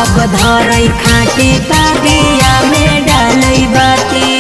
जब धरई खाटी त दिया में डालई बाती।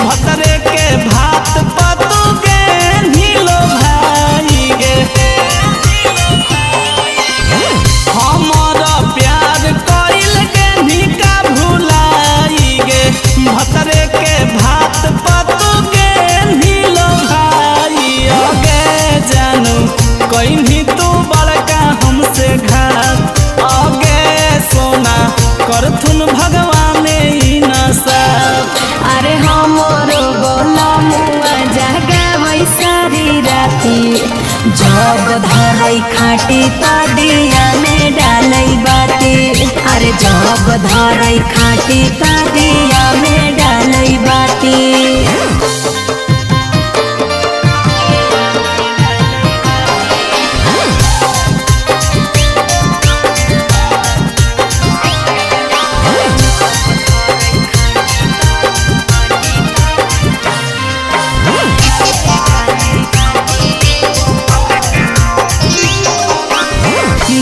भतरे के भात पतू गे नीलो भाई गे हमारा प्यार कइल गे निका भुलाई गे भतरे के भात पतू गे नीलो भाई अगे जानू कहीं तू बड़का हमसे घात अगे सोना करथुन भगवान ई नसा। अरे हमरो बोला मुआ जगावई सारी राती जब धरई खाटी त दिया में डालई बाती। अरे जब धरई खाटी त दिया में डालई बाती।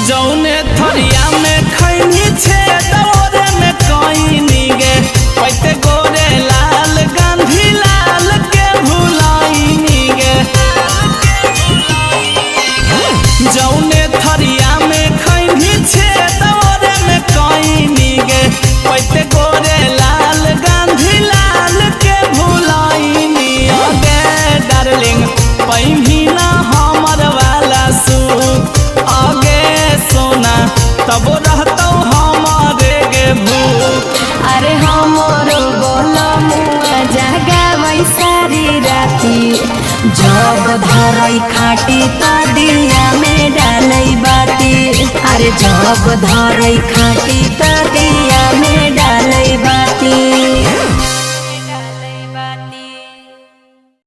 जौने थरिया में खैनी छे दौरे में कईनी गे पैते गोरे लाल गांधी लाल के भुलाईनी गे जौने थरिया में खैनी छे दौरे में कईनी गे पैते गोरे लाल गांधी लाल के भुलाईनी अगे डार्लिंग पैनी ना हमर वाला सूट आगे सोना तब रहता हमारे गे भूख। अरे हमरो बोला मुआ जगावई सारी राती जब धरई खाटी त दिया में डालई बाती। अरे जब धरई खाटी त दिया में